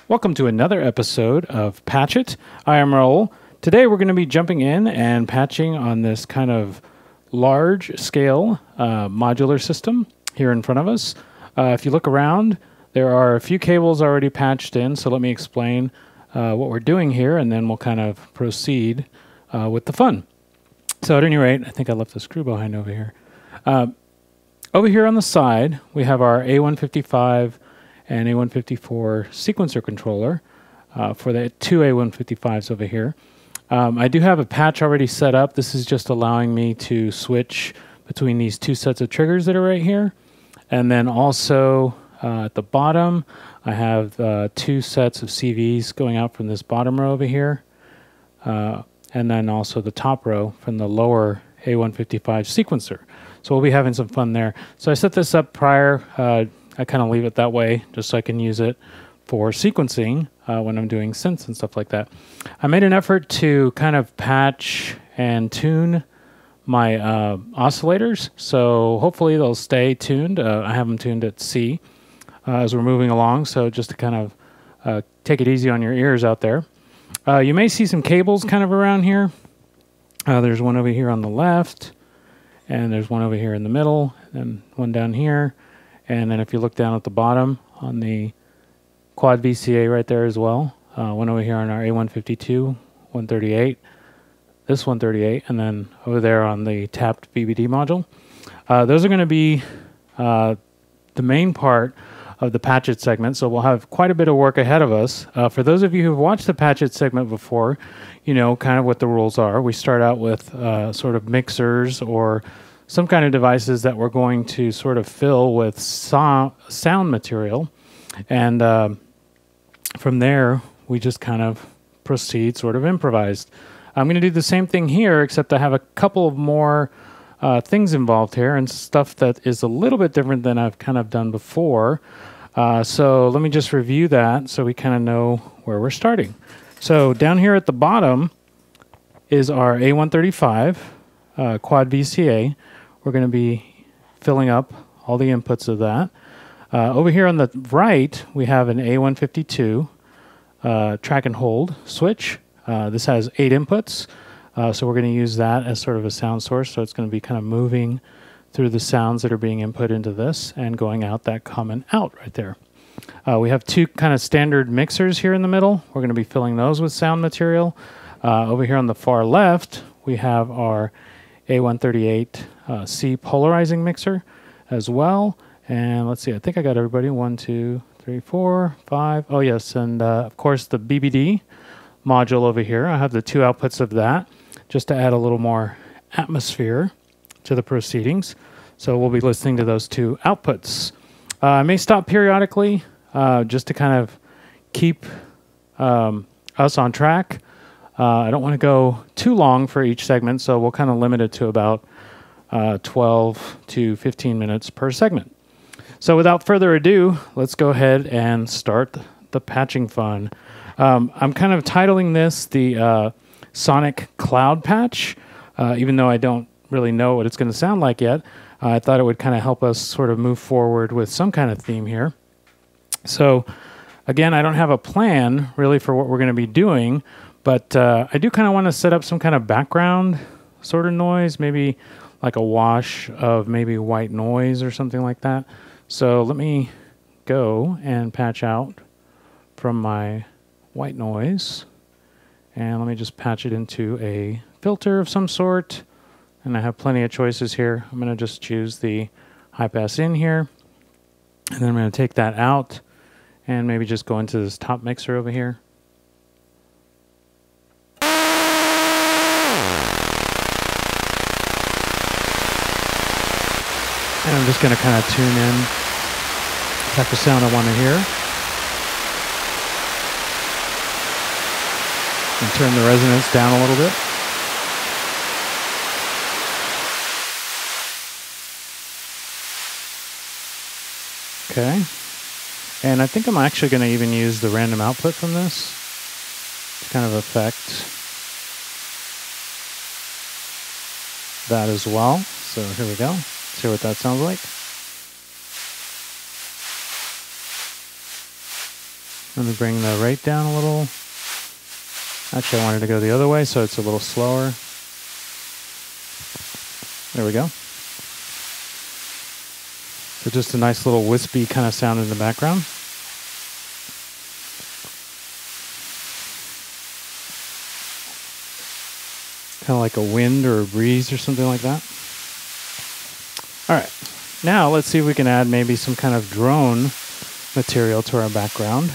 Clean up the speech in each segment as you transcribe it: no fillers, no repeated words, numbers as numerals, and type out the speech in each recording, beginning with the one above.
Welcome to another episode of Patch It. I am Raul. Today we're going to be jumping in and patching on this kind of large scale modular system here in front of us. If you look around, there are a few cables already patched in, so let me explain what we're doing here, and then we'll kind of proceed with the fun. So at any rate, I think I left the screw behind over here. Over here on the side, we have our A155 and A154 sequencer controller for the two A155s over here. I do have a patch already set up. This is just allowing me to switch between these two sets of triggers that are right here. And then also at the bottom, I have two sets of CVs going out from this bottom row over here. And then also the top row from the lower A155 sequencer. So we'll be having some fun there. So I set this up prior. I kind of leave it that way just so I can use it for sequencing when I'm doing synths and stuff like that. I made an effort to kind of patch and tune my oscillators, so hopefully they'll stay tuned. I have them tuned at C as we're moving along, so just to kind of take it easy on your ears out there. You may see some cables kind of around here. There's one over here on the left, and there's one over here in the middle, and one down here. And then if you look down at the bottom on the quad VCA right there as well, one over here on our A152, 138, this 138, and then over there on the tapped BBD module. Those are going to be the main part of the Patch It segment, so we'll have quite a bit of work ahead of us. For those of you who've watched the Patch It segment before, you know kind of what the rules are. We start out with sort of mixers or some kind of devices that we're going to sort of fill with sound material. And from there, we just kind of proceed sort of improvised. I'm going to do the same thing here, except I have a couple of more things involved here and stuff that is a little bit different than I've kind of done before. So let me just review that so we kind of know where we're starting. So down here at the bottom is our A135 quad VCA. We're going to be filling up all the inputs of that. Over here on the right, we have an A152 track and hold switch. This has 8 inputs, so we're going to use that as sort of a sound source. So it's going to be kind of moving through the sounds that are being input into this and going out that coming out right there. We have two kind of standard mixers here in the middle. We're going to be filling those with sound material. Over here on the far left, we have our A138 C polarizing mixer as well. And let's see, I think I got everybody. 1, 2, 3, 4, 5. Oh, yes. And of course, the BBD module over here. I have the two outputs of that just to add a little more atmosphere to the proceedings. So we'll be listening to those two outputs. I may stop periodically just to kind of keep us on track. I don't want to go too long for each segment, so we'll kind of limit it to about 12 to 15 minutes per segment. So without further ado, let's go ahead and start the patching fun. I'm kind of titling this the Sonic Cloud Patch, even though I don't really know what it's going to sound like yet. I thought it would kind of help us sort of move forward with some kind of theme here. So again, I don't have a plan really for what we're going to be doing, but I do kind of want to set up some kind of background sort of noise, maybe like a wash of maybe white noise or something like that. So let me go and patch out from my white noise. And let me just patch it into a filter of some sort. And I have plenty of choices here. I'm going to just choose the high pass in here. And then I'm going to take that out and maybe just go into this top mixer over here. And I'm just going to kind of tune in the type of sound I want to hear. And turn the resonance down a little bit. Okay. And I think I'm actually going to even use the random output from this to kind of affect that as well. So here we go. See what that sounds like. Let me bring the rate down a little. Actually, I wanted to go the other way, so it's a little slower. There we go. So just a nice little wispy kind of sound in the background. Kind of like a wind or a breeze or something like that. All right, now let's see if we can add maybe some kind of drone material to our background.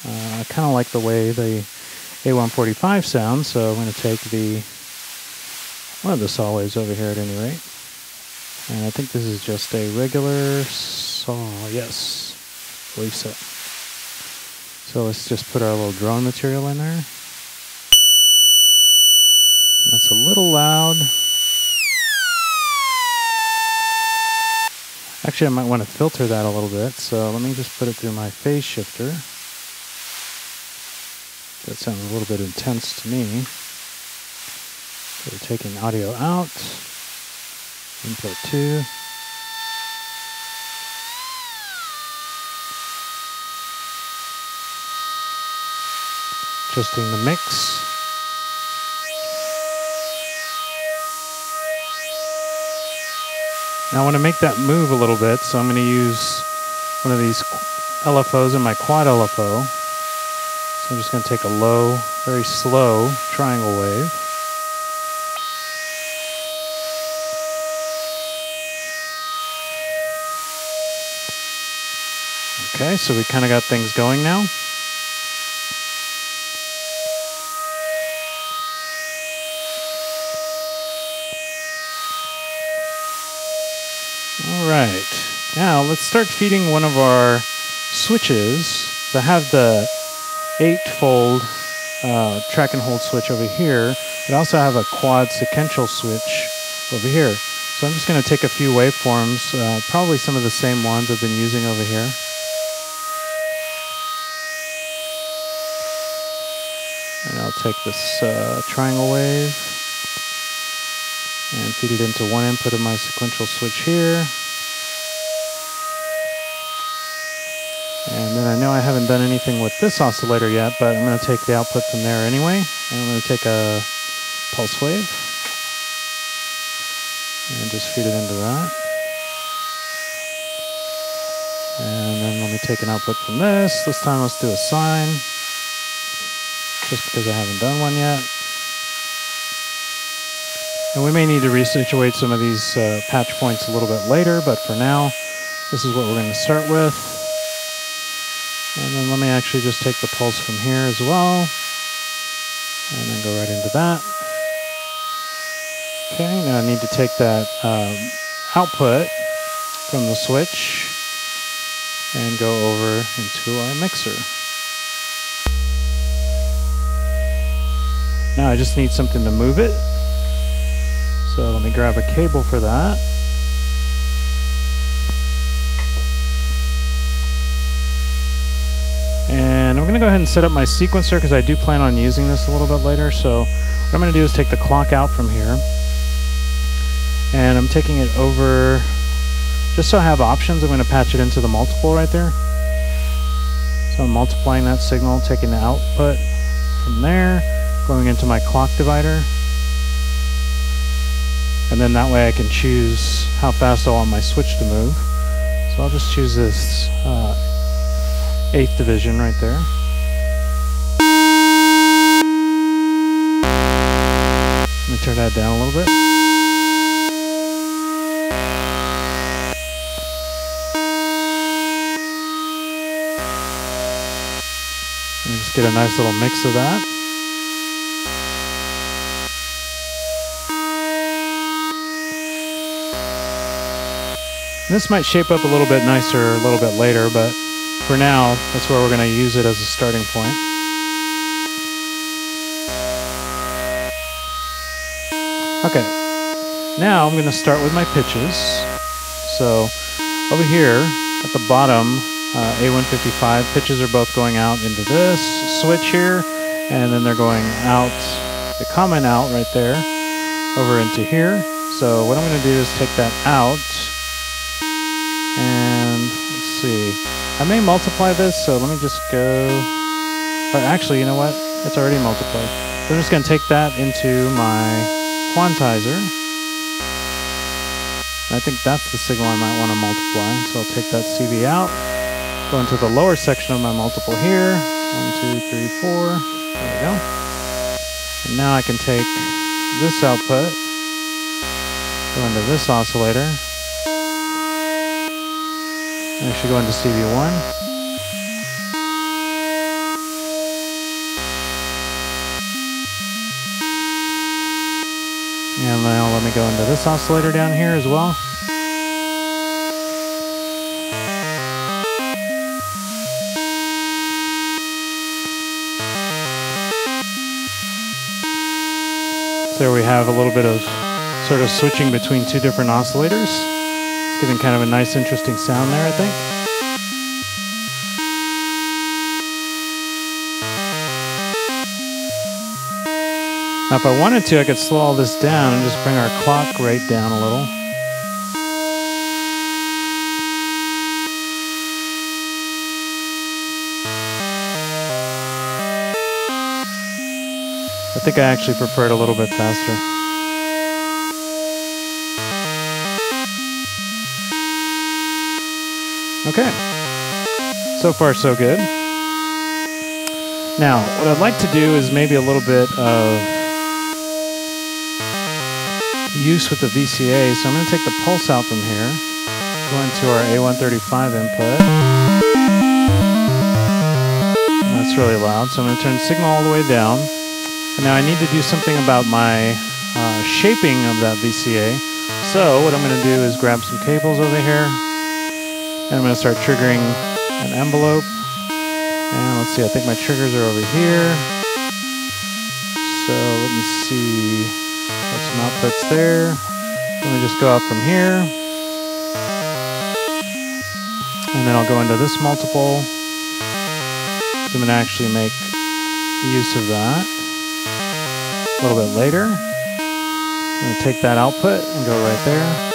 I kind of like the way the A145 sounds, so I'm going to take one of the saw waves over here at any rate. And I think this is just a regular saw, yes, I believe so. So let's just put our little drone material in there. That's a little loud. Actually, I might want to filter that a little bit, so let me just put it through my phase shifter. That sounds a little bit intense to me. So we're taking audio out, input 2. Adjusting the mix. Now I want to make that move a little bit, so I'm going to use one of these LFOs in my quad LFO. So I'm just going to take a low, very slow triangle wave. Okay, so we kind of got things going now. All right, now let's start feeding one of our switches. So I have the 8-fold track and hold switch over here, but I also have a quad sequential switch over here. So I'm just going to take a few waveforms, probably some of the same ones I've been using over here. And I'll take this triangle wave and feed it into one input of my sequential switch here. And then I know I haven't done anything with this oscillator yet, but I'm going to take the output from there anyway. And I'm going to take a pulse wave and just feed it into that. And then let me take an output from this. This time let's do a sine, just because I haven't done one yet. And we may need to resituate some of these patch points a little bit later, but for now, this is what we're going to start with. And then let me actually just take the pulse from here as well, and then go right into that. Okay, now I need to take that output from the switch and go over into our mixer. Now I just need something to move it. So let me grab a cable for that. And I'm going to go ahead and set up my sequencer because I do plan on using this a little bit later. So what I'm going to do is take the clock out from here. And I'm taking it over, just so I have options, I'm going to patch it into the multiple right there. So I'm multiplying that signal, taking the output from there, going into my clock divider. And then that way I can choose how fast I want my switch to move. So I'll just choose this 8th division right there. Let me turn that down a little bit. And just get a nice little mix of that. And this might shape up a little bit nicer a little bit later, but for now, that's where we're going to use it as a starting point. Okay, now I'm going to start with my pitches. So over here at the bottom, A155 pitches are both going out into this switch here, and then they're going out, the comment out right there, over into here. So what I'm going to do is take that out, and let's see. I may multiply this, so let me just go Or actually, you know what? It's already multiplied. So I'm just going to take that into my quantizer. I think that's the signal I might want to multiply. So I'll take that CV out, go into the lower section of my multiple here. 1, 2, 3, 4. There we go. And now I can take this output, go into this oscillator. I should go into CV1. And now let me go into this oscillator down here as well. So there we have a little bit of sort of switching between two different oscillators. It's giving kind of a nice, interesting sound there, I think. Now, if I wanted to, I could slow all this down and just bring our clock rate down a little. I think I actually prefer it a little bit faster. Okay. So far, so good. Now, what I'd like to do is maybe a little bit of use with the VCA. So I'm going to take the pulse out from here, go into our A135 input. And that's really loud. So I'm going to turn the signal all the way down. And now I need to do something about my shaping of that VCA. So what I'm going to do is grab some cables over here. And I'm going to start triggering an envelope. And let's see, I think my triggers are over here. So let me see, got some outputs there. Let me just go out from here. And then I'll go into this multiple. So I'm going to actually make use of that a little bit later. I'm going to take that output and go right there.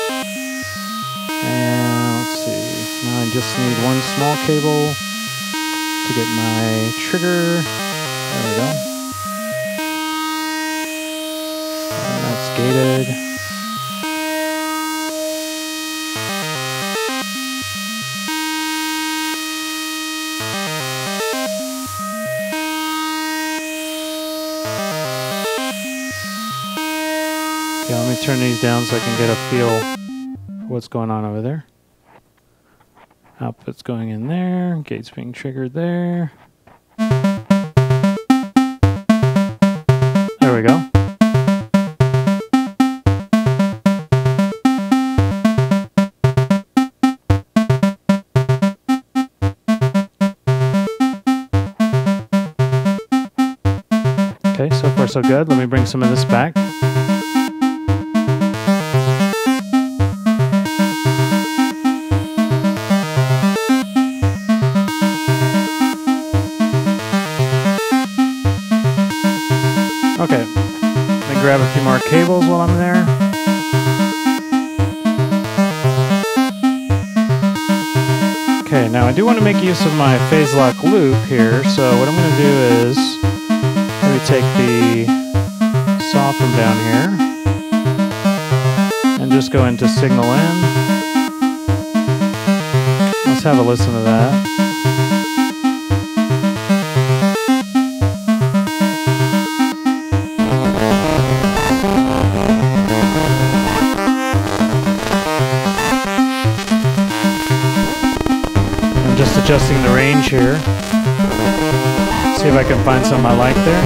And let's see, now I just need one small cable to get my trigger. There we go. And that's gated. Okay, let me turn these down so I can get a feel for what's going on over there. Output's going in there, gate's being triggered there. There we go. Okay, so far so good. Let me bring some of this back. Okay, let me grab a few more cables while I'm there. Okay, now I do want to make use of my phase lock loop here, so what I'm going to do is maybe take the saw from down here and just go into signal in. Let's have a listen to that. Just adjusting the range here. See if I can find something I like there.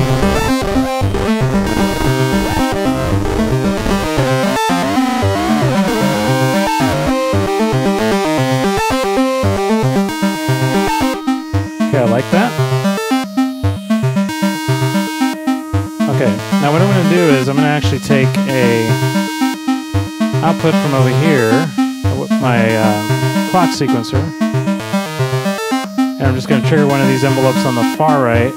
Okay, I like that. Okay, now what I'm going to do is I'm going to actually take a output from over here, my clock sequencer. And I'm just going to trigger one of these envelopes on the far right.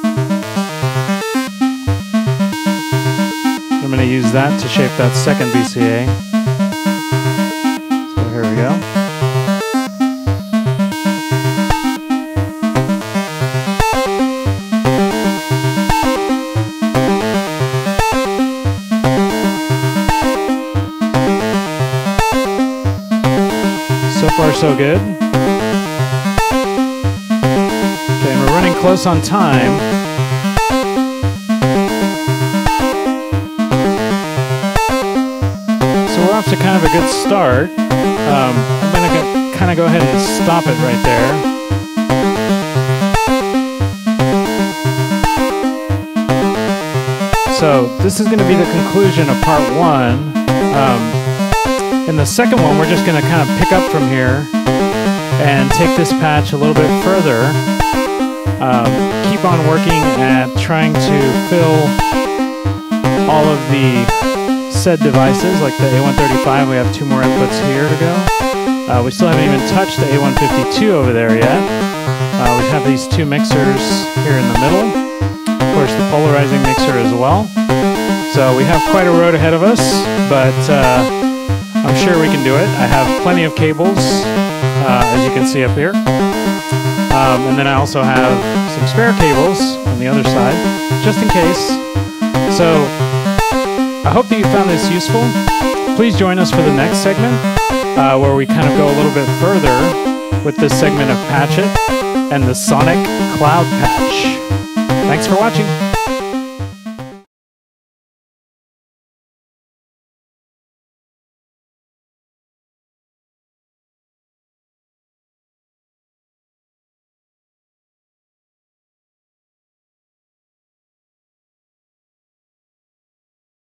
I'm going to use that to shape that second VCA. So here we go. so good. Okay, and we're running close on time. So we're off to kind of a good start. I'm going to kind of go ahead and stop it right there. So this is going to be the conclusion of part one. In the second one, we're just going to kind of pick up from here and take this patch a little bit further. Keep on working at trying to fill all of the said devices, like the A135. We have 2 more inputs here to go. We still haven't even touched the A152 over there yet. We have these 2 mixers here in the middle. Of course, the polarizing mixer as well. So we have quite a road ahead of us, but I'm sure we can do it. I have plenty of cables, as you can see up here. And then I also have some spare cables on the other side, just in case. So I hope that you found this useful. Please join us for the next segment, where we kind of go a little bit further with this segment of Patch It and the Sonic Cloud Patch. Thanks for watching.